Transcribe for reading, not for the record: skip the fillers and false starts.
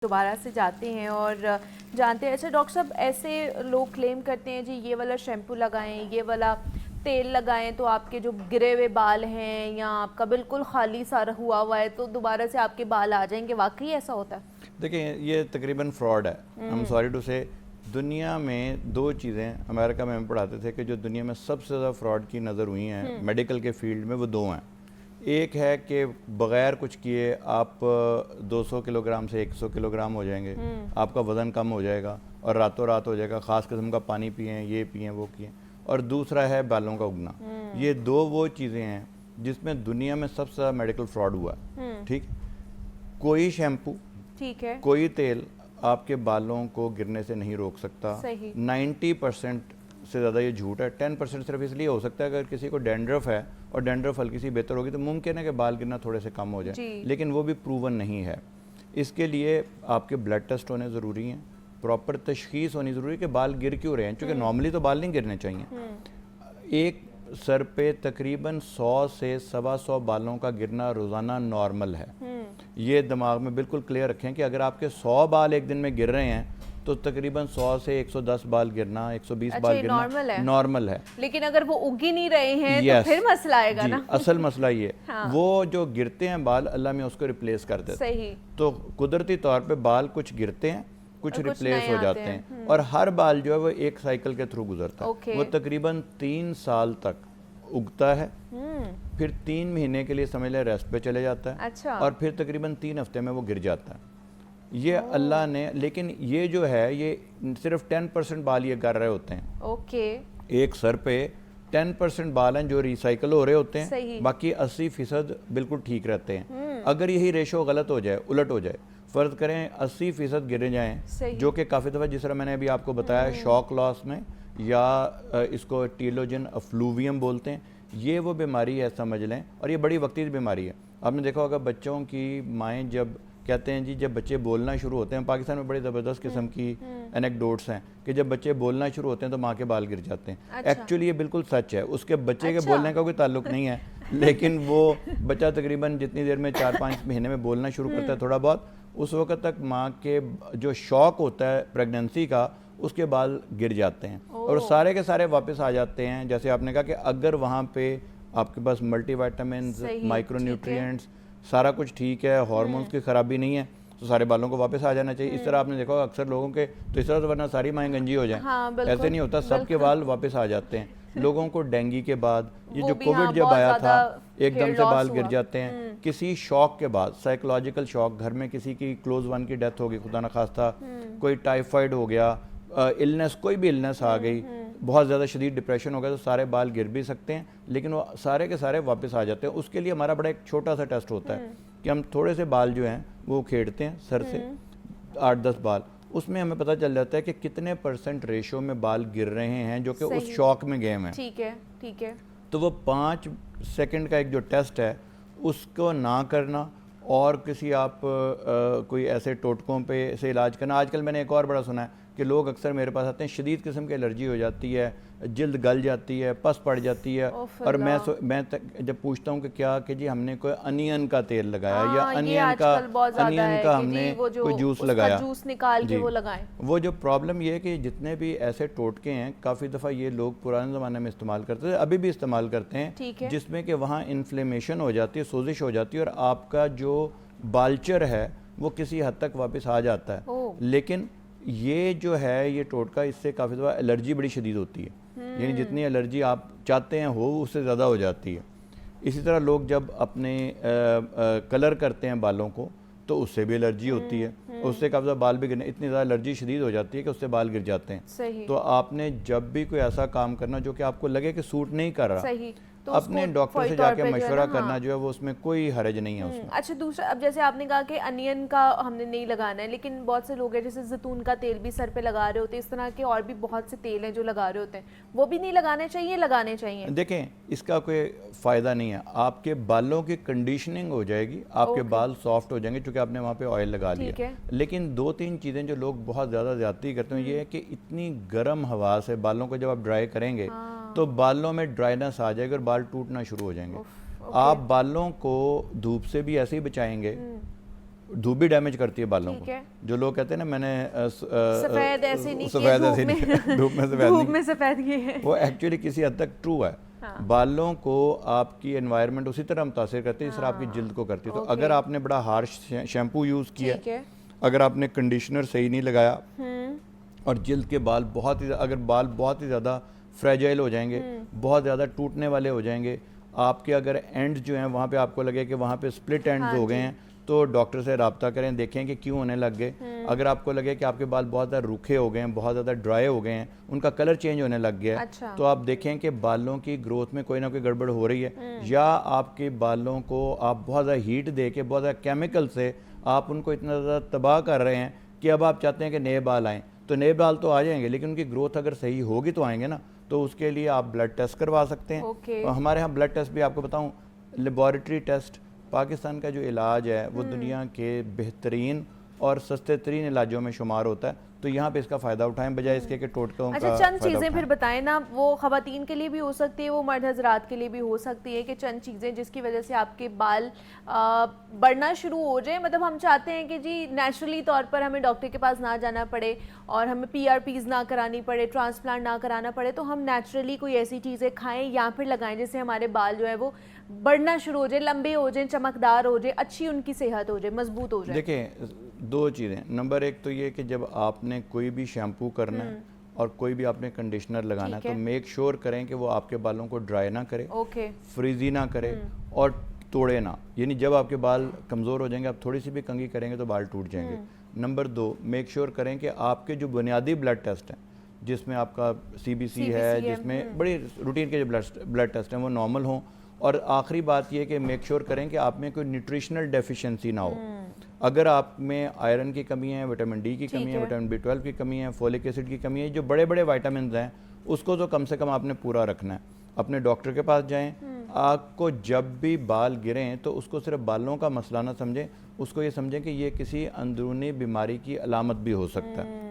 दोबारा से जाते हैं और जानते हैं। अच्छा डॉक्टर साहब, ऐसे लोग क्लेम करते हैं जी ये वाला शैम्पू लगाएं, ये वाला तेल लगाएं तो आपके जो गिरे हुए बाल हैं या आपका बिल्कुल खाली सारा हुआ है तो दोबारा से आपके बाल आ जाएंगे। वाकई ऐसा होता है? देखिए, ये तकरीबन फ्रॉड है। आई एम सॉरी टू से। दुनिया में दो चीज़ें अमेरिका में हम पढ़ाते थे कि जो दुनिया में सबसे ज़्यादा फ्रॉड की नज़र हुई हैं मेडिकल के फील्ड में, वो दो हैं। एक है कि बग़ैर कुछ किए आप 200 किलोग्राम से 100 किलोग्राम हो जाएंगे, आपका वज़न कम हो जाएगा और रातों रात हो जाएगा, ख़ास किस्म का पानी पिएं, ये पिएं, वो पिएं। और दूसरा है बालों का उगना। ये दो वो चीज़ें हैं जिसमें दुनिया में सबसे ज़्यादा मेडिकल फ्रॉड हुआ है। ठीक, कोई शैम्पू, ठीक है, कोई तेल आपके बालों को गिरने से नहीं रोक सकता। 90% से ज़्यादा ये झूठ है। 10% सिर्फ इसलिए हो सकता है अगर किसी को डैंड्रफ है और डैंड्रफ हल्की सी बेहतर होगी तो मुमकिन है कि बाल गिरना थोड़े से कम हो जाए, लेकिन वो भी प्रूवन नहीं है। इसके लिए आपके ब्लड टेस्ट होने ज़रूरी हैं, प्रॉपर तशखीस होनी ज़रूरी है कि बाल गिर क्यों रहे हैं, क्योंकि नॉर्मली तो बाल नहीं गिरने चाहिए। एक सर पे तकरीबन 100 से 125 बालों का गिरना रोज़ाना नॉर्मल है। ये दिमाग में बिल्कुल क्लियर रखें कि अगर आपके 100 बाल एक दिन में गिर रहे हैं तो तकरीबन 100 से 110 बाल गिरना, 120 बाल गिरना नॉर्मल है। लेकिन अगर वो उग ही नहीं रहे हैं तो फिर मसला आएगा ना। असल मसला ये वो जो गिरते हैं बाल, अल्लाह में उसको रिप्लेस कर देते हैं। सही। तो कुदरती तौर पे बाल कुछ गिरते हैं, कुछ रिप्लेस हो जाते हैं और हर बाल जो है वो एक साइकिल के थ्रू गुजरता है। वो तकरीबन 3 साल तक उगता है, फिर 3 महीने के लिए समझ लें रेस्ट पे चले जाता है। अच्छा। और फिर तकरीबन 3 हफ्ते में वो गिर जाता है। ये अल्लाह ने, लेकिन ये जो है ये सिर्फ 10% बाल ये कर रहे होते हैं। ओके। एक सर पे 10% बाल हैं जो रिसाइकल हो रहे होते हैं, बाकी 80% बिल्कुल ठीक रहते हैं। अगर यही रेशो गलत हो जाए, उलट हो जाए, फ़र्ज़ करें 80% गिरे जाएं, जो कि काफ़ी दफ़ा जिस तरह मैंने अभी आपको बताया शॉक लॉस में, या इसको टीलोजन अफ्लूवियम बोलते हैं, ये वो बीमारी है समझ लें। और ये बड़ी वक्ती बीमारी है। आपने देखा होगा बच्चों की माएँ जब कहते हैं जी जब बच्चे बोलना शुरू होते हैं, पाकिस्तान में बड़ी ज़बरदस्त किस्म की एनेक्डोट्स हैं कि जब बच्चे बोलना शुरू होते हैं तो माँ के बाल गिर जाते हैं। एक्चुअली ये बिल्कुल सच है, उसके बच्चे के बोलने का कोई ताल्लुक नहीं है, लेकिन वो बच्चा तकरीबन जितनी देर में 4-5 महीने में बोलना शुरू करता है थोड़ा बहुत, उस वक्त तक माँ के जो शौक होता है प्रेगनेंसी का, उसके बाल गिर जाते हैं और सारे के सारे वापस आ जाते हैं। जैसे आपने कहा कि अगर वहाँ पे आपके पास मल्टीविटामिन्स, माइक्रोन्यूट्रिएंट्स, सारा कुछ ठीक है, हार्मोन्स की खराबी नहीं है, तो सारे बालों को वापस आ जाना चाहिए। इस तरह आपने देखा अक्सर लोगों के तो इस तरह तो वरना सारी माएँ गंजी हो जाएं। ऐसे नहीं होता, सबके बाल वापस आ जाते हैं। लोगों को डेंगू के बाद, ये जो कोविड जब आया था, एकदम से बाल गिर जाते हैं। किसी शॉक के बाद, साइकोलॉजिकल शॉक, घर में किसी की क्लोज वन की डेथ हो गई खुदा न खास्ता, कोई टाइफाइड हो गया, इलनेस, कोई भी इलनेस आ गई, बहुत ज़्यादा शदीद डिप्रेशन हो गया, तो सारे बाल गिर भी सकते हैं, लेकिन वो सारे के सारे वापस आ जाते हैं। उसके लिए हमारा बड़ा एक छोटा सा टेस्ट होता है कि हम थोड़े से बाल जो हैं वो उखेड़ते हैं सर से, 8-10 बाल, उसमें हमें पता चल जाता है कि कितने % रेशो में बाल गिर रहे हैं जो कि उस शॉक में गए हैं। ठीक है, ठीक है। तो वो 5 सेकंड का एक जो टेस्ट है उसको ना करना और किसी आप कोई ऐसे टोटकों पे से इलाज करना। आजकल मैंने एक और बड़ा सुना है कि लोग अक्सर मेरे पास आते हैं, शदीद किस्म की एलर्जी हो जाती है, जिल्द गल जाती है, पस पड़ जाती है, और मैं जब पूछता हूँ कि क्या, कि जी हमने कोई अनियन का तेल लगाया या अनियन का हमने कोई जूस लगाया, जूस निकाल के वो लगाएं। वो जो प्रॉब्लम ये है कि जितने भी ऐसे टोटके हैं काफ़ी दफ़ा ये लोग पुराने ज़माने में इस्तेमाल करते थे, अभी भी इस्तेमाल करते हैं, जिसमें कि वहाँ इन्फ्लेमेशन हो जाती है, सोजिश हो जाती है और आपका जो बालचर है वो किसी हद तक वापस आ जाता है। लेकिन ये जो है ये टोटका, इससे काफ़ी दफ़ा एलर्जी बड़ी शदीद होती है, यानी जितनी एलर्जी आप चाहते हैं हो उससे ज़्यादा हो जाती है। इसी तरह लोग जब अपने कलर करते हैं बालों को तो उससे भी एलर्जी होती है, उससे काफ़ी ज़्यादा बाल भी गिरने, इतनी ज़्यादा एलर्जी शदीद हो जाती है कि उससे बाल गिर जाते हैं। तो आपने जब भी कोई ऐसा काम करना जो कि आपको लगे कि सूट नहीं कर रहा, तो अपने डॉक्टर से जाके मशवरा करना जो है वो, उसमें कोई हरज नहीं है उसमें। अच्छा, दूसरा, अब जैसे आपने कहा कि अनियन का हमने नहीं लगाना है, लेकिन बहुत से लोग हैं जैसे जैतून का तेल भी सर पे लगा रहे होते हैं, इस तरह के और भी बहुत से तेल हैं जो लगा रहे होते हैं, वो भी नहीं लगाने चाहिए? लगाने चाहिए। देखें, इसका कोई फ़ायदा नहीं है, आपके बालों की कंडीशनिंग हो जाएगी, आपके बाल सॉफ्ट हो जाएंगे क्योंकि आपने वहाँ पे ऑयल लगा लिया। लेकिन 2-3 चीज़ें जो लोग बहुत ज़्यादा ज्यादती करते हैं, ये है कि इतनी गर्म हवा से बालों को जब आप ड्राई करेंगे तो बालों में ड्राइनेस आ जाएगी और बाल टूटना शुरू हो जाएंगे। आप बालों को धूप से भी ऐसे ही बचाएंगे, धूप भी डैमेज करती है बालों ठीक को। है। जो लोग कहते हैं ना मैंने सफेद ऐसे नहीं किए, सफेद ऐसे नहीं धूप में सफेद धूप नहीं, में सफेद किए हैं। वो एक्चुअली किसी हद तक ट्रू है। हाँ। बालों को आपकी एनवायरनमेंट उसी तरह मुतासिर करती है जिस तरह आपकी जिल्द को करती है। तो अगर आपने बड़ा हार्श शैम्पू यूज़ किया, अगर आपने कंडीशनर सही नहीं लगाया और जिल्द के बाल बहुत ही, अगर बाल बहुत ही ज़्यादा फ्रेजाइल हो जाएंगे, बहुत ज़्यादा टूटने वाले हो जाएंगे, आपके अगर एंड जो हैं वहाँ पे आपको लगे कि वहाँ पे स्प्लिट एंड्स हो गए हैं, तो डॉक्टर से रब्ता करें, देखें कि क्यों होने लग गए। अगर आपको लगे कि आपके बाल बहुत ज़्यादा रूखे हो गए हैं, बहुत ज़्यादा ड्राई हो गए हैं, उनका कलर चेंज होने लग गया है, अच्छा। तो आप देखें कि बालों की ग्रोथ में कोई ना कोई गड़बड़ हो रही है, या आपके बालों को आप बहुत ज़्यादा हीट दे के, बहुत ज़्यादा केमिकल से आप उनको इतना ज़्यादा तबाह कर रहे हैं कि अब आप चाहते हैं कि नए बाल आएँ। तो नए बाल तो आ जाएंगे, लेकिन उनकी ग्रोथ अगर सही होगी तो आएंगे ना। तो उसके लिए आप ब्लड टेस्ट करवा सकते हैं। और हमारे यहाँ ब्लड टेस्ट भी आपको बताऊँ, लेबॉरेटरी टेस्ट पाकिस्तान का जो इलाज है वो दुनिया के बेहतरीन और सस्ते तरीन इलाजों में शुमार होता है। तो यहाँ पे इसका फ़ायदा उठाएं बजाय इसके कि टोटकों का। अच्छा, चंद चीज़ें फिर बताएं ना, वो ख़वातीन के लिए भी हो सकती है, वो मर्द हजरात के लिए भी हो सकती है, कि चंद चीज़ें जिसकी वजह से आपके बाल बढ़ना शुरू हो जाए। मतलब हम चाहते हैं कि जी नेचुरली तौर पर हमें डॉक्टर के पास ना जाना पड़े और हमें PRPs ना करानी पड़े, ट्रांसप्लांट ना कराना पड़े, तो हम नेचुरली कोई ऐसी चीज़ें खाएँ या फिर लगाएं जिससे हमारे बाल जो है वो बढ़ना शुरू हो जाए, लंबे हो जाए, चमकदार हो जाए, अच्छी उनकी सेहत हो जाए, मजबूत हो जाए। देखिए, दो चीज़ें। नंबर एक तो ये कि जब आपने कोई भी शैम्पू करना है और कोई भी आपने कंडीशनर लगाना है, तो मेक श्योर करें कि वो आपके बालों को ड्राई ना करे, फ्रीजी ना करे और तोड़े ना। यानी जब आपके बाल कमज़ोर हो जाएंगे, आप थोड़ी सी भी कंघी करेंगे तो बाल टूट जाएंगे। नंबर दो, मेक श्योर करें कि आपके जो बुनियादी ब्लड टेस्ट हैं, जिसमें आपका CBC है, जिसमें बड़ी रूटीन के जो ब्लड टेस्ट हैं वो नॉर्मल हों। और आखिरी बात यह कि मेक श्योर करें कि आप में कोई न्यूट्रिशनल डेफिशिएंसी ना हो। अगर आप में आयरन की कमी है, विटामिन D की कमी है, विटामिन B12 की कमी है, फोलिक एसिड की कमी है, जो बड़े बड़े विटामिन हैं, उसको तो कम से कम आपने पूरा रखना है। अपने डॉक्टर के पास जाएं। आपको जब भी बाल गिरें तो उसको सिर्फ बालों का मसला ना समझें, उसको ये समझें कि ये किसी अंदरूनी बीमारी की अलामत भी हो सकता है।